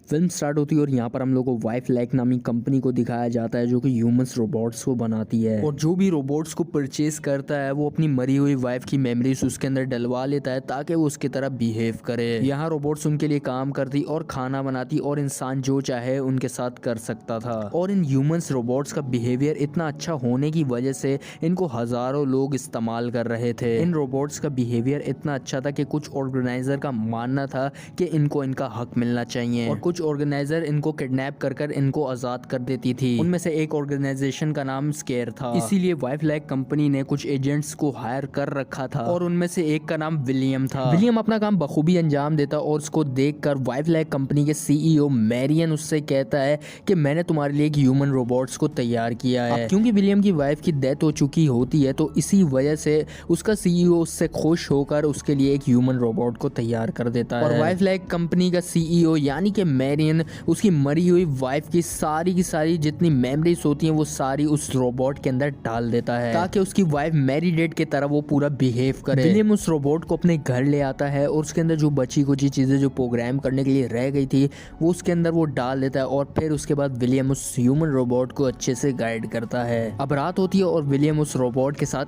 Film start होती है और यहाँ पर हम लोग को वाइफ लैक नामी कंपनी को दिखाया जाता है जो कि ह्यूमंस रोबोट्स को बनाती है। और जो भी रोबोट्स को परचेज करता है वो अपनी मरी हुई वाइफ की मेमोरीज उसके अंदर डलवा लेता है ताकि वो उसकी तरह बिहेव करे। यहाँ रोबोट्स उनके लिए काम करती और खाना बनाती और इंसान जो चाहे उनके साथ कर सकता था। और इन ह्यूमंस रोबोट्स का बिहेवियर इतना अच्छा होने की वजह से इनको हजारों लोग इस्तेमाल कर रहे थे। इन रोबोट्स का बिहेवियर इतना अच्छा था कि कुछ ऑर्गेनाइजर का मानना था कि इनको इनका हक मिलना चाहिए और कुछ ऑर्गेनाइजर इनको किडनैप कर इनको आजाद कर देती थी। उनमें से एक ऑर्गेनाइजेशन का नाम स्केयर था, इसीलिए वाइफ लैक कंपनी ने कुछ एजेंट्स को हायर कर रखा था और उनमें से एक का नाम विलियम था। विलियम अपना काम बखूबी अंजाम देता और उसको देखकर वाइफ लैक कंपनी के सीईओ मैरियन उससे कहता है कि मैंने तुम्हारे लिए एक ह्यूमन रोबोट्स को तैयार किया है। क्योंकि विलियम की वाइफ की डेथ हो चुकी होती है तो इसी वजह से उसका सीईओ उससे खुश होकर उसके लिए एक ह्यूमन रोबोट को तैयार कर देता है। और वाइफ लैक कंपनी का सीईओ यानी कि मैरियन उसकी मरी हुई वाइफ की सारी जितनी मेमोरीज होती हैं वो सारी उस रोबोट के अंदर डाल देता है ताकि उसकी वाइफ मैरी डेड की तरह वो पूरा बिहेव करे। विलियम उस रोबोट को अपने घर ले आता है और उसके अंदर जो बची कुछ चीजें जो प्रोग्राम करने के लिए रह गई थी वो उसके अंदर वो डाल देता है और फिर उसके बाद विलियम उस ह्यूमन रोबोट को अच्छे से गाइड करता है। अब रात होती है और विलियम उस रोबोट के साथ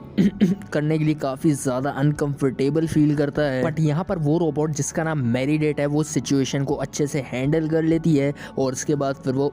करने के लिए काफी ज्यादा अनकंफर्टेबल फील करता है, बट यहाँ पर वो रोबोट जिसका नाम मैरी डेड है वो सिचुएशन को अच्छे से हैंडल कर लेती है और उसके बाद फिर वो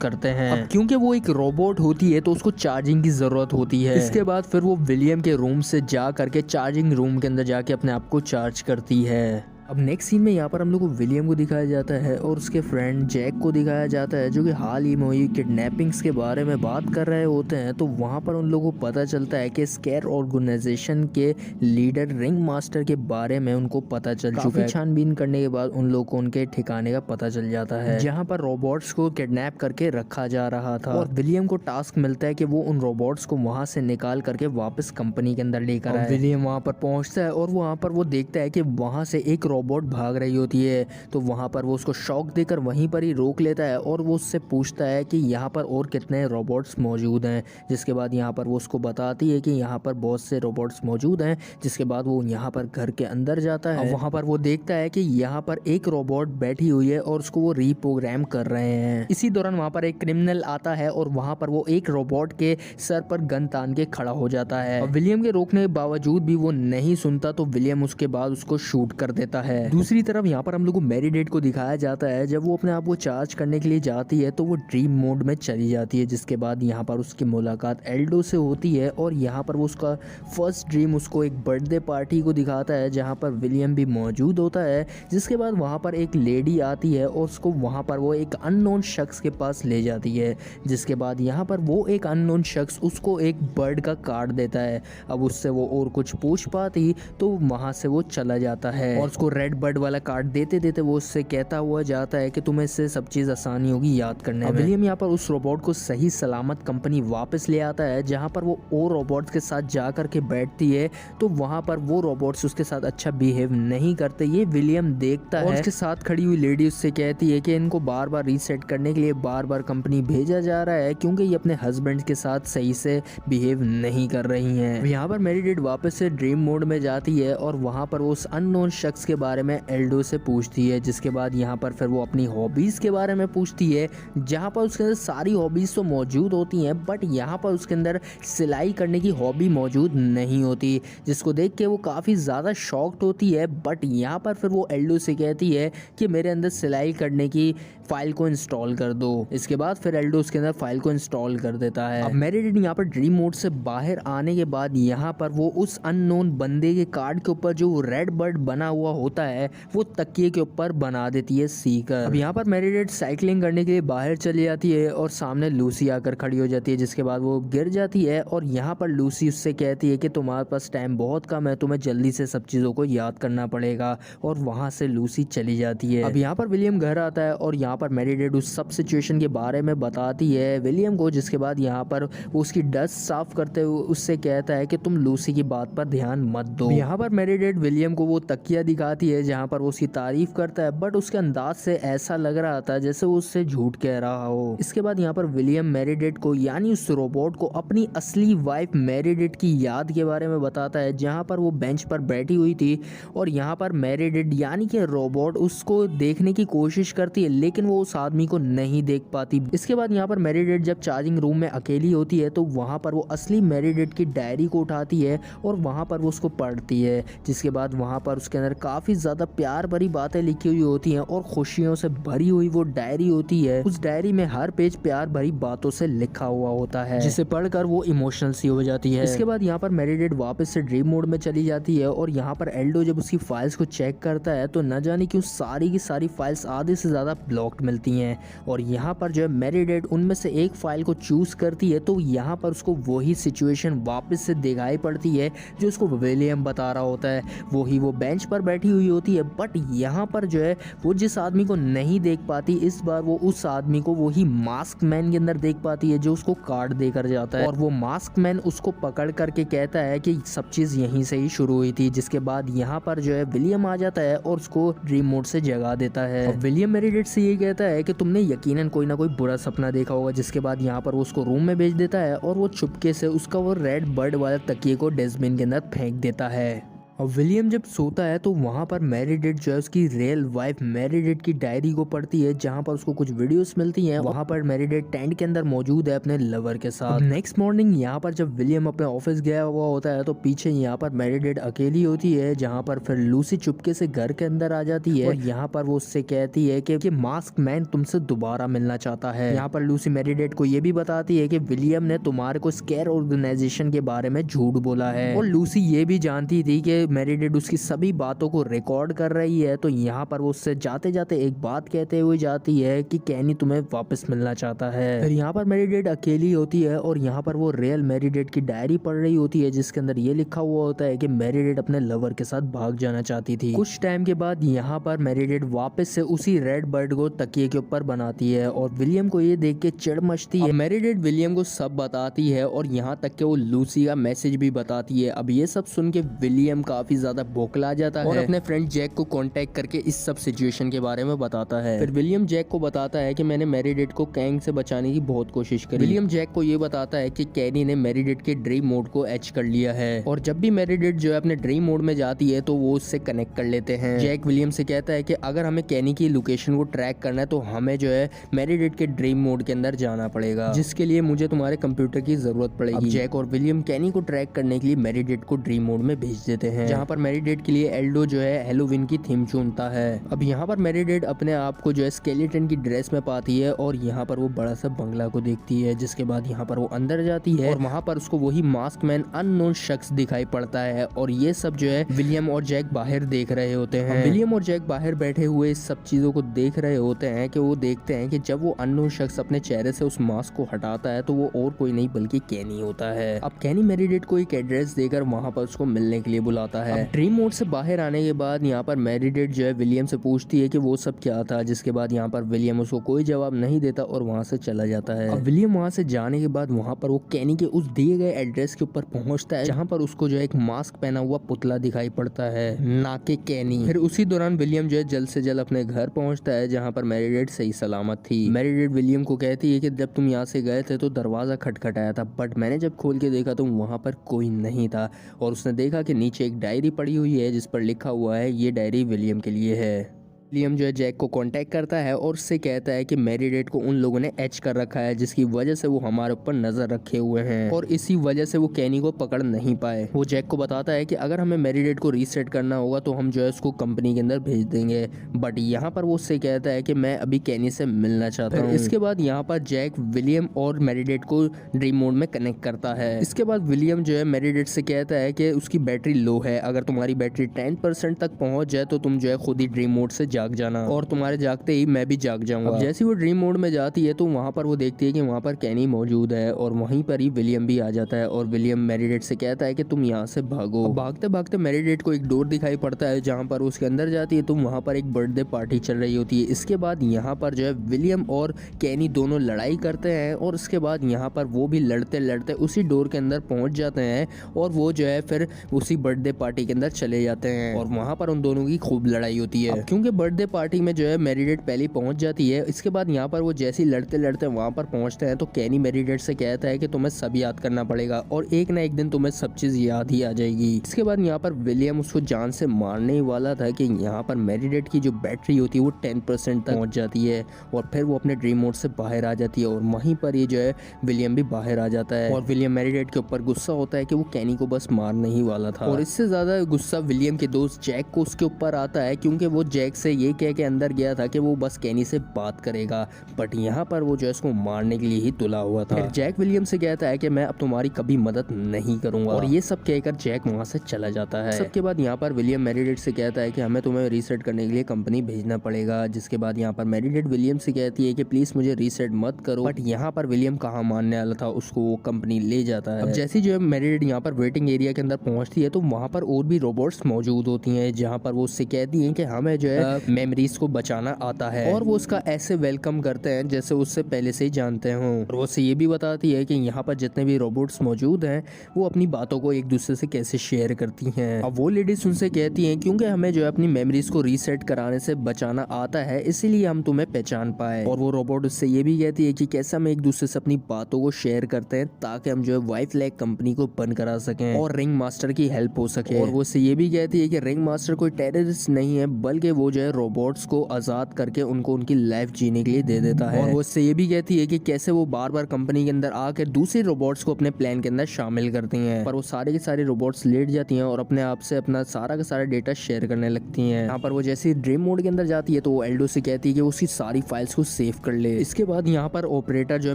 करते हैं। अब क्योंकि वो एक रोबोट होती है तो उसको चार्जिंग की जरूरत होती है। इसके बाद फिर वो विलियम के रूम से जा करके चार्जिंग रूम के अंदर जाके अपने आप को चार्ज करती है। अब नेक्स्ट सीन में यहाँ पर हम लोग को विलियम को दिखाया जाता है और उसके फ्रेंड जैक को दिखाया जाता है जो कि हाल ही में हुई किडनैपिंग्स के बारे में बात कर रहे होते हैं। तो वहाँ पर उन लोगों को पता चलता है कि स्केयर ऑर्गेनाइजेशन के लीडर रिंग मास्टर के बारे में उनको पता चल चुका है। छानबीन करने के बाद उन लोगों को उनके ठिकाने का पता चल जाता है जहाँ पर रोबोट्स को किडनैप करके रखा जा रहा था और विलियम को टास्क मिलता है कि वो उन रोबोट्स को वहाँ से निकाल करके वापस कंपनी के अंदर लेकर आए। विलियम वहाँ पर पहुँचता है और वहाँ पर वो देखता है कि वहाँ से एक रोबोट भाग रही होती है तो वहां पर वो उसको शॉक देकर वहीं पर ही रोक लेता है और वो उससे पूछता है कि यहाँ पर और कितने रोबोट्स मौजूद हैं। जिसके बाद यहाँ पर वो उसको बताती है कि यहाँ पर बहुत से रोबोट्स मौजूद हैं। जिसके बाद वो यहाँ पर घर के अंदर जाता है। वहां पर वो देखता है कि यहाँ पर एक रोबोट बैठी हुई है और उसको वो रीप्रोग्राम कर रहे हैं। इसी दौरान वहां पर एक क्रिमिनल आता है और वहां पर वो एक रोबोट के सर पर गन तान के खड़ा हो जाता है और विलियम के रोकने के बावजूद भी वो नहीं सुनता तो विलियम उसके बाद उसको शूट कर देता है। दूसरी तरफ यहाँ पर हम लोग को मैरी डेड को दिखाया जाता है जब वो अपने आप को चार्ज करने के लिए जाती है तो वो ड्रीम मोड में चली जाती है। जिसके बाद यहाँ पर उसकी मुलाकात एल्डो से होती है और यहाँ पर वो उसका फर्स्ट ड्रीम उसको एक बर्थडे पार्टी को दिखाता है जहाँ पर विलियम भी मौजूद होता है। जिसके बाद वहाँ पर एक लेडी आती है और उसको वहाँ पर वो एक अननोन शख्स के पास ले जाती है। जिसके बाद यहाँ पर वो एक अननोन शख्स उसको एक बर्ड का कार्ड देता है। अब उससे वो और कुछ पूछ पाती तो वहाँ से वो चला जाता है और उसको रेड बर्ड वाला कार्ड देते देते वो उससे कहता हुआ जाता है कि तुम्हें इससे सब चीज आसानी होगी याद करने में। विलियम यहाँ पर उस रोबोट को सही सलामत कंपनी वापस ले आता है जहाँ पर वो और रोबोट्स के साथ जा करके बैठती है तो वहाँ पर वो रोबोट्स उसके साथ अच्छा बिहेव नहीं करते। ये विलियम देखता है और उसके साथ खड़ी हुई लेडी उससे कहती है कि इनको बार बार रीसेट करने के लिए बार बार कंपनी भेजा जा रहा है क्योंकि ये अपने हस्बैंड के साथ सही से बिहेव नहीं कर रही हैं। यहाँ पर मैरी डेड वापस से ड्रीम मोड में जाती है और वहाँ पर वो उस अननोन शख्स के बारे में एल्डो से पूछती है। जिसके बाद यहाँ पर फिर वो अपनी हॉबीज के बारे में पूछती है जहाँ पर उसके अंदर सारी हॉबीज तो मौजूद होती हैं बट यहाँ पर उसके अंदर सिलाई करने की हॉबी मौजूद नहीं होती। जिसको देख के वो काफ़ी ज़्यादा शॉक्ड होती है बट यहाँ पर फिर वो एल्डो से कहती है कि मेरे अंदर सिलाई करने की फाइल को इंस्टॉल कर दो। इसके बाद फिर एल्डो उसके अंदर फाइल को इंस्टॉल कर देता है। अब मैरी डेड यहाँ पर ड्रीम मोड से बाहर आने के बाद यहाँ पर वो उस अननोन बंदे के कार्ड के ऊपर जो रेड बर्ड बना हुआ होता है वो तकिए के ऊपर बना देती है सीकर। अब यहाँ पर मैरी डेड साइकिलिंग करने के लिए बाहर चली जाती है और सामने लूसी आकर खड़ी हो जाती है। जिसके बाद वो गिर जाती है और यहाँ पर लूसी उससे कहती है कि तुम्हारे पास टाइम बहुत कम है, तुम्हें जल्दी से सब चीज़ों को याद करना पड़ेगा और वहाँ से लूसी चली जाती है। अब यहाँ पर विलियम घर आता है और यहाँ पर मैरी डेड उस सब सिचुएशन के बारे में बताती है विलियम को। जिसके बाद यहाँ पर वो उसकी डस्ट साफ करते हुए उससे कहता है कि तुम लूसी की बात पर ध्यान मत दो। यहाँ पर मैरी डेड विलियम को वो तकिया दिखाती आती है जहाँ पर वो उसकी तारीफ करता है, बट उसके अंदाज से ऐसा लग रहा था जैसे वो उससे झूठ कह रहा हो। इसके बाद यहाँ पर विलियम मैरीडेट को यानी उस रोबोट को अपनी असली वाइफ मैरीडेट की याद के बारे में बताता है, जहाँ पर वो बेंच पर बैठी हुई थी और यहाँ पर मैरीडेट यानी कि रोबोट उसको देखने की कोशिश करती है, लेकिन वो उस आदमी को नहीं देख पाती। इसके बाद यहाँ पर मैरीडेट जब चार्जिंग रूम में अकेली होती है तो वहाँ पर वो असली मैरीडेट की डायरी को उठाती है और वहाँ पर वो उसको पढ़ती है, जिसके बाद वहाँ पर उसके अंदर काफ़ी ज़्यादा प्यार भरी बातें लिखी हुई होती हैं और खुशियों से भरी हुई वो डायरी होती है। उस डायरी में हर पेज प्यार भरी बातों से लिखा हुआ होता है, जिसे पढ़कर वो इमोशनल सी हो जाती है। इसके बाद यहाँ पर मैरीडेट वापस से ड्रीम मोड में चली जाती है और यहाँ पर एल्डो जब उसकी फाइल्स को चेक करता है तो न जाने क्यों सारी की सारी फाइल्स आधे से ज़्यादा ब्लॉक्ड मिलती हैं और यहाँ पर जो है मैरीडेट उनमें से एक फाइल को चूज करती है तो यहाँ पर उसको वही सिचुएशन वापस से दिखाई पड़ती है जो उसको विलियम बता रहा होता है। वही वो बेंच पर बैठी हुई होती है, बट यहाँ पर जो है वो जिस आदमी को नहीं देख पाती, इस बार वो उस आदमी को वही मास्क मैन के अंदर देख पाती है जो उसको कार्ड देकर जाता है और वो मास्क मैन उसको पकड़ करके कहता है कि सब चीज़ यहीं से ही शुरू हुई थी। जिसके बाद यहाँ पर जो है विलियम आ जाता है और उसको ड्रीम मोड से जगा देता है और विलियम मैरीडेट से ये कहता है कि तुमने यकीनन कोई ना कोई बुरा सपना देखा होगा। जिसके बाद यहाँ पर वो उसको रूम में भेज देता है और वो चुपके से उसका वो रेड बर्ड वाला तकिए को डस्टबिन के अंदर फेंक देता है। और विलियम जब सोता है तो वहाँ पर मैरीडेट जो है उसकी रियल वाइफ मैरीडेट की डायरी को पढ़ती है, जहाँ पर उसको कुछ वीडियोस मिलती हैं। वहाँ पर मैरीडेट टेंट के अंदर मौजूद है अपने लवर के साथ। नेक्स्ट मॉर्निंग यहाँ पर जब विलियम अपने ऑफिस गया हुआ होता है तो पीछे यहाँ पर मैरीडेट अकेली होती है, जहाँ पर फिर लूसी चुपके से घर के अंदर आ जाती है और यहाँ पर वो उससे कहती है कि मास्क मैन तुमसे दोबारा मिलना चाहता है। यहाँ पर लूसी मैरीडेट को ये भी बताती है कि विलियम ने तुम्हारे को स्केयर ऑर्गेनाइजेशन के बारे में झूठ बोला है और लूसी ये भी जानती थी कि मैरीडेट उसकी सभी बातों को रिकॉर्ड कर रही है। तो यहाँ पर वो उससे जाते जाते एक बात कहते हुए जाती है कि कैनी तुम्हें वापस मिलना चाहता है। फिर यहाँ पर मैरीडेट अकेली होती है और यहाँ पर वो रियल मैरीडेट की डायरी पढ़ रही होती है, जिसके अंदर ये लिखा हुआ होता है कि मैरीडेट अपने लवर के साथ भाग जाना चाहती थी। कुछ टाइम के बाद यहाँ पर मैरीडेट वापस से उसी रेड बर्ड को तकिए के ऊपर बनाती है और विलियम को ये देख के चिढ़ मचती है। मैरीडेट विलियम को सब बताती है और यहाँ तक कि वो लूसी का मैसेज भी बताती है। अब ये सब सुन के विलियम काफी ज्यादा बौखला जाता है और अपने फ्रेंड जैक को कांटेक्ट करके इस सब सिचुएशन के बारे में बताता है। फिर विलियम जैक को बताता है कि मैंने मैरीडेट को कैंग से बचाने की बहुत कोशिश करी। विलियम जैक को ये बताता है कि कैनी ने मैरीडेट के ड्रीम मोड को एच कर लिया है और जब भी मैरीडेट जो है अपने ड्रीम मोड में जाती है तो वो उससे कनेक्ट कर लेते हैं। जैक विलियम से कहता है कि अगर हमें कैनी की लोकेशन को ट्रैक करना है तो हमें जो है मैरीडेट के ड्रीम मोड के अंदर जाना पड़ेगा, जिसके लिए मुझे तुम्हारे कंप्यूटर की जरूरत पड़ेगी। जैक और विलियम कैनी को ट्रैक करने के लिए मैरीडेट को ड्रीम मोड में भेज देते हैं, जहाँ पर मैरीडेट के लिए एल्डो जो है हैलोवीन की थीम चुनता है। अब यहाँ पर मैरीडेट अपने आप को जो है स्केलेटन की ड्रेस में पाती है और यहाँ पर वो बड़ा सा बंगला को देखती है, जिसके बाद यहाँ पर वो अंदर जाती है और वहाँ पर उसको वही मास्क मैन अननोन शख्स दिखाई पड़ता है और ये सब जो है विलियम और जैक बाहर देख रहे होते हैं। विलियम और जैक बाहर बैठे हुए इस सब चीजों को देख रहे होते हैं कि वो देखते हैं कि जब वो अननोन शख्स अपने चेहरे से उस मास्क को हटाता है तो वो और कोई नहीं बल्कि कैनी होता है। अब कैनी मैरीडेट को एक एड्रेस देकर वहाँ पर उसको मिलने के लिए बुलाता है। ड्रीम मोड से बाहर आने के बाद यहाँ पर मैरीडेट जो है विलियम से पूछती है कि वो सब क्या था, जिसके बाद यहाँ पर विलियम उसको कोई जवाब नहीं देता और वहाँ से चला जाता है। अब विलियम वहाँ से जाने के बाद वहाँ पर वो कैनी के उस दिए गए एड्रेस के ऊपर पहुँचता है, जहाँ पर उसको जो है एक मास्क पहना हुआ पुतला दिखाई पड़ता है, ना कि कैनी। फिर उसी दौरान विलियम जो है जल्द से जल्द अपने घर पहुँचता है, जहाँ पर मैरीडेट सही सलामत थी। मैरीडेट विलियम को कहती है कि जब तुम यहाँ से गए थे तो दरवाजा खटखटाया था, बट मैंने जब खोल के देखा तो वहाँ पर कोई नहीं था और उसने देखा कि नीचे एक डायरी पड़ी हुई है जिस पर लिखा हुआ है ये डायरी विलियम के लिए है। विलियम जो है जैक को कांटेक्ट करता है और उससे कहता है कि मैरीडेट को उन लोगों ने एच कर रखा है, जिसकी वजह से वो हमारे ऊपर नजर रखे हुए हैं और इसी वजह से वो कैनी को पकड़ नहीं पाए। वो जैक को बताता है कि अगर हमें मैरीडेट को रीसेट करना होगा तो हम जो है उसको कंपनी के अंदर भेज देंगे, बट यहाँ पर वो उससे कहता है कि मैं अभी कैनी से मिलना चाहता हूँ। इसके बाद यहाँ पर जैक विलियम और मैरीडेट को ड्रीम मोड में कनेक्ट करता है। इसके बाद विलियम जो है मैरीडेट से कहता है कि उसकी बैटरी लो है, अगर तुम्हारी बैटरी 10% तक पहुंच जाए तो तुम जो है खुद ही ड्रीम मोड से जाग जाना और तुम्हारे जागते ही मैं भी जाग जाऊंगा। जैसे वो ड्रीम मोड में जाती है तो वहाँ पर वो देखती है कि वहाँ पर कैनी मौजूद है और वहीं पर ही विलियम भी आ जाता है और विलियम मैरीडेट से कहता है कि तुम यहाँ से भागो। भागते भागते मैरीडेट को एक डोर दिखाई पड़ता है जहाँ पर उसके अंदर जाती है तो वहाँ पर एक बर्थडे पार्टी चल रही होती है। इसके बाद यहाँ पर जो है विलियम और कैनी दोनों लड़ाई करते हैं और उसके बाद यहाँ पर वो भी लड़ते लड़ते उसी डोर के अंदर पहुंच जाते हैं और वो जो है फिर उसी बर्थडे पार्टी के अंदर चले जाते हैं और वहाँ पर उन दोनों की खूब लड़ाई होती है। क्योंकि बर्थडे पार्टी में जो है मैरीडेट पहले पहुंच जाती है। इसके बाद यहाँ पर वो जैसे ही लड़ते लड़ते वहाँ पर पहुंचते हैं तो कैनी मैरीडेट से कहता है कि तुम्हें सब याद करना पड़ेगा और एक ना एक दिन तुम्हें सब चीज याद ही आ जाएगी। इसके बाद यहाँ पर विलियम उसको जान से मारने ही वाला था कि यहाँ पर मैरीडेट की जो बैटरी होती है वो 10% तक पहुंच जाती है और फिर वो अपने ड्रीम मोड से बाहर आ जाती है और वहीं पर ये जो है विलियम भी बाहर आ जाता है और विलियम मैरीडेट के ऊपर गुस्सा होता है कि वो कैनी को बस मारने ही वाला था। और इससे ज्यादा गुस्सा विलियम के दोस्त जैक को उसके ऊपर आता है क्योंकि वो जैक से ये कह के अंदर गया था कि वो बस कैनी से बात करेगा, बट यहाँ पर वो जो है उसको मारने के लिए ही तुला हुआ था। फिर जैक विलियम से कहता है कि मैं अब तुम्हारी कभी मदद नहीं करूंगा और ये सब कहकर जैक वहाँ से चला जाता है। सबके बाद यहाँ पर विलियम मैरीडेट से कहता है कि हमें तुम्हें रीसेट करने के लिए कंपनी भेजना पड़ेगा, जिसके बाद यहाँ पर मैरीडेट विलियम से कहती है कि प्लीज मुझे रीसेट मत करो, बट यहाँ पर विलियम कहाँ मानने वाला था, उसको वो कंपनी ले जाता है। अब जैसे जो है मैरीडेट यहाँ पर वेटिंग एरिया के अंदर पहुंचती है तो वहाँ पर और भी रोबोट्स मौजूद होती हैं जहाँ पर वो उससे कहती हैं कि हमें जो है मेमोरीज को बचाना आता है और वो उसका ऐसे वेलकम करते हैं जैसे उससे पहले से ही जानते हों। और वो उससे ये भी बताती है कि यहाँ पर जितने भी रोबोट्स मौजूद हैं वो अपनी बातों को एक दूसरे से कैसे शेयर करती हैं। अब वो लेडीज उनसे कहती हैं क्योंकि हमें जो है अपनी मेमोरीज को रीसेट कराने से बचाना आता है इसीलिए हम तुम्हें पहचान पाए। और वो रोबोट उससे ये भी कहती है कि कैसे हम एक दूसरे से अपनी बातों को शेयर करते हैं ताकि हम जो है वाई फ्लैग कंपनी को बंद करा सकें और रिंग मास्टर की हेल्प हो सके। और वो उससे ये भी कहती है कि रिंग मास्टर कोई टेररिस्ट नहीं है बल्कि वो जो है रोबोट्स को आजाद करके उनको उनकी लाइफ जीने के लिए दे देता है। और वो उससे ये भी कहती है कि कैसे वो बार बार कंपनी के अंदर आकर दूसरे रोबोट्स को अपने प्लान के अंदर शामिल करती हैं, पर वो सारे के सारे रोबोट्स लेट जाती हैं और अपने आप से अपना सारा का सारा डेटा शेयर करने लगती हैं। यहाँ पर वो जैसे ड्रीम मोड के अंदर जाती है तो वो एल्डो से कहती है कि उसकी सारी फाइल्स को सेव कर ले। इसके बाद यहाँ पर ऑपरेटर जो है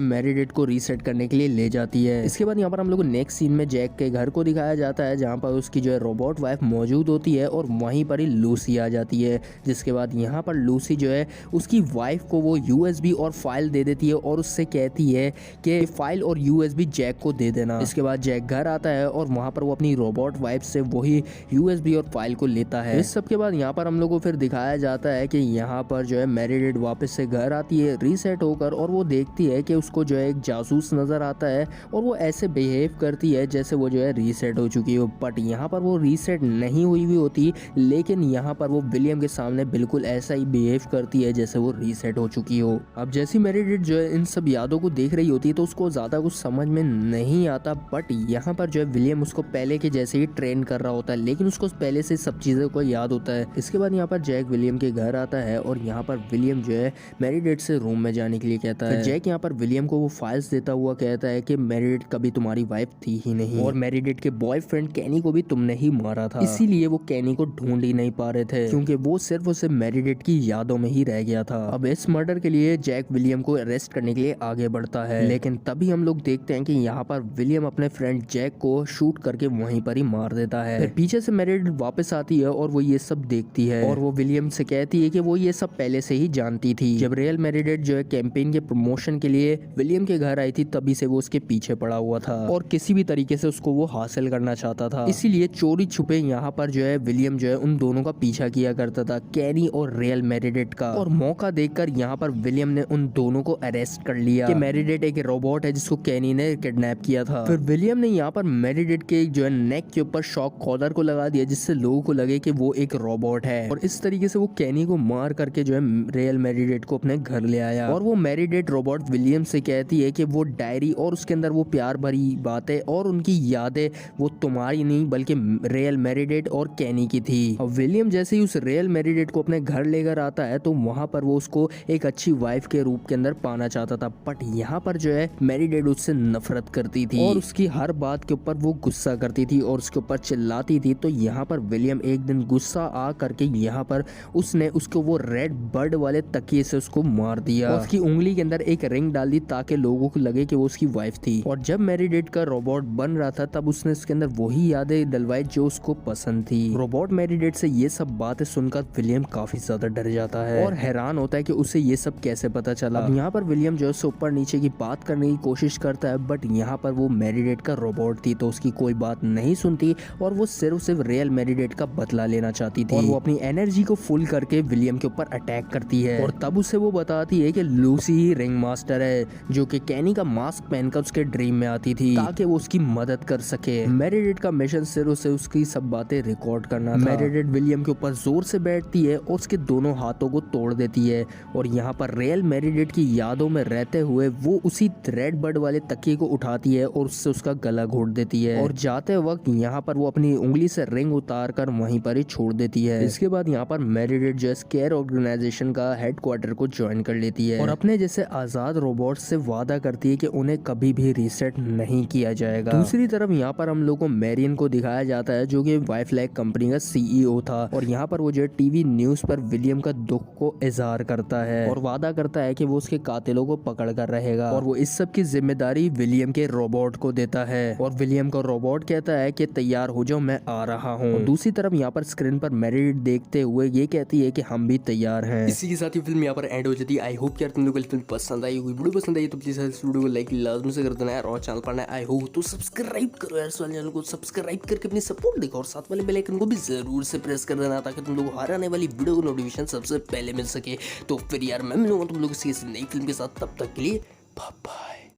मैरीडेट को रीसेट करने के लिए ले जाती है। इसके बाद यहाँ पर हम लोग नेक्स्ट सीन में जैक के घर को दिखाया जाता है जहाँ पर उसकी जो है रोबोट वाइफ मौजूद होती है और वहीं पर ही लूसी आ जाती है। जिसके बाद यहाँ पर लूसी जो है उसकी वाइफ को वो यूएसबी और फाइल दे देती है और उससे कहती है कि फाइल और यूएसबी जैक को दे देना। इसके बाद जैक घर आता है और वहाँ पर वो अपनी रोबोट वाइफ से वही यूएसबी और फाइल को लेता है। इस सब के बाद यहाँ पर हम लोग को फिर दिखाया जाता है कि यहाँ पर जो है मैरीडेट वापस से घर आती है रीसेट होकर और वो देखती है कि उसको जो है एक जासूस नजर आता है और वो ऐसे बिहेव करती है जैसे वो जो है रीसेट हो चुकी हो, बट यहाँ पर वो रीसेट नहीं हुई हुई होती लेकिन यहाँ पर वो विलियम के सामने बिल्कुल ऐसा ही बिहेव करती है जैसे वो रीसेट हो चुकी हो। अब जैसी मैरीडेट जो है इन सब यादों को देख रही होती है तो उसको ज्यादा कुछ समझ में नहीं आता, बट यहाँ पर जो है विलियम उसको पहले के जैसे ही ट्रेन कर रहा होता है लेकिन उसको पहले से सब चीजों को याद होता है। इसके बाद यहाँ पर जैक विलियम के घर आता है और यहाँ पर विलियम जो है मैरीडेट से रूम में जाने के लिए कहता है। जैक यहाँ पर विलियम को वो फाइल्स देता हुआ कहता है कि मैरीडेट कभी तुम्हारी वाइफ थी ही नहीं और मैरीडेट के बॉयफ्रेंड कैनी को भी तुमने ही मारा था, इसीलिए वो कैनी को ढूंढ ही नहीं पा रहे थे क्योंकि वो सिर्फ उसे मैरीडेट की यादों में ही रह गया था। अब इस मर्डर के लिए जैक विलियम को अरेस्ट करने के लिए आगे बढ़ता है लेकिन तभी हम लोग देखते हैं कि यहाँ पर विलियम अपने फ्रेंड जैक को शूट करके वहीं पर ही मार देता है। फिर पीछे से मैरीडेट वापस आती है और वो ये सब देखती है और वो विलियम से कहती है कि वो ये सब पहले से ही जानती थी। जब रियल मैरीडेट जो है कैंपेन के प्रमोशन के लिए विलियम के घर आई थी तभी से वो उसके पीछे पड़ा हुआ था और किसी भी तरीके से उसको वो हासिल करना चाहता था, इसीलिए चोरी छुपे यहाँ पर जो है विलियम जो है उन दोनों का पीछा किया करता था, कैनी और रियल मैरीडेट का। और मौका देखकर यहाँ पर विलियम ने उन दोनों को अरेस्ट कर लिया कि मैरीडेट एक रोबोट है जिसको कैनी ने किडनैप किया था। फिर विलियम ने यहाँ पर मैरीडेट के जो है नेक के ऊपर शॉक कॉलर को लगा दिया जिससे लोगों को लगे कि वो एक रोबोट है और इस तरीके से वो कैनी को मार करके जो है रियल मैरीडेट को अपने घर ले आया। और वो मैरीडेट रोबोट विलियम से कहती है कि वो डायरी और उसके अंदर वो प्यार भरी बातें और उनकी यादें वो तुम्हारी नहीं बल्कि रियल मैरीडेट और कैनी की थी। अब विलियम जैसे ही उस रियल मैरीडेट को अपने घर लेकर आता है तो वहां पर वो उसको एक अच्छी वाइफ के रूप के अंदर पाना चाहता था, बट यहाँ पर जो है मैरीडेट उससे नफरत करती थी और उसकी हर बात के ऊपर वो गुस्सा करती थी और उसके ऊपर चिल्लाती थी। तो यहाँ पर विलियम एक दिन गुस्सा आ करके यहाँ पर उसने उसको वो रेड बर्ड वाले तकिए से उसको मार दिया और उसकी उंगली के अंदर एक रिंग डाल दी ताकि लोगों को लगे कि वो उसकी वाइफ थी। और जब मैरीडेट का रोबोट बन रहा था तब उसने उसके अंदर वही यादें डलवाई जो उसको पसंद थी। रोबोट मैरीडेट से ये सब बातें सुनकर विलियम काफी ज्यादा डर जाता है और हैरान होता है कि उसे ये सब कैसे पता चला। अब यहाँ पर विलियम जो है उससे ऊपर नीचे की बात करने की कोशिश करता है, बट यहाँ पर वो मैरीडेट का रोबोट थी तो उसकी कोई बात नहीं सुनती और वो सिर्फ रियल मैरीडेट का बदला लेना चाहती थी और वो अपनी एनर्जी को फुल करके विलियम के ऊपर अटैक करती है और तब उसे वो बताती है कि लूसी ही रिंग मास्टर है जो कि कैनी का मास्क पहनकर उसके ड्रीम में आती थी ताकि वो उसकी मदद कर सके। मैरीडेट का मिशन सिर्फ उसे उसकी सब बातें रिकॉर्ड करना था। मैरीडेट विलियम के ऊपर जोर से बैठती है और उसके दोनों हाथों को तोड़ देती है और यहाँ पर रियल मैरीडेट की यादों में रहते हुए वो उसी रेड बर्ड वाले तकिए को उठाती है और उससे उसका गला घोट देती है और जाते वक्त यहाँ पर वो अपनी उंगली से रिंग उतार कर वहीं पर ही छोड़ देती है। इसके बाद यहाँ पर मैरीडेट जो स्केयर ऑर्गेनाइजेशन का हेडक्वार्टर को ज्वाइन कर लेती है और अपने जैसे आजाद रोबोट से वादा करती है कि उन्हें कभी भी रीसेट नहीं किया जाएगा। दूसरी तरफ यहाँ पर हम लोग को मैरियन को दिखाया जाता है जो कि वाई फ्लैग कंपनी का सीईओ था और यहाँ पर वो जो टीवी न्यूज पर विलियम का दुख को इजहार करता है और वादा करता है कि वो उसके कातिलों को पकड़ कर रहेगा और वो इस सब की जिम्मेदारी विलियम के रोबोट को देता है और विलियम का रोबोट कहता है कि तैयार हो जाओ, मैं आ रहा हूँ। दूसरी तरफ यहाँ पर स्क्रीन पर मैरीडेट देखते हुए ये कहती है कि हम भी तैयार हैं। इसी के साथ ही फिल्म यहाँ पर एंड हो जाती है। आई होप कि यार तुम लोगों को फिल्म पसंद आई होगी। वीडियो पसंद आई तो प्लीज इस वीडियो को लाइक लाजमी से कर देना यार और चैनल पर नया आई हो तो सब्सक्राइब करो यार। चैनल को सब्सक्राइब करके अपनी सपोर्ट दिखाओ और साथ वाले बेल आइकन को भी जरूर से प्रेस कर देना ताकि तुम लोग को हर आने वाली वीडियो को नोटिफिकेशन सबसे पहले मिल सके। तो फिर यार मैं मिलूंगा तुम लोग किसी नई फिल्म के साथ, तब तक के लिए बाय बाय।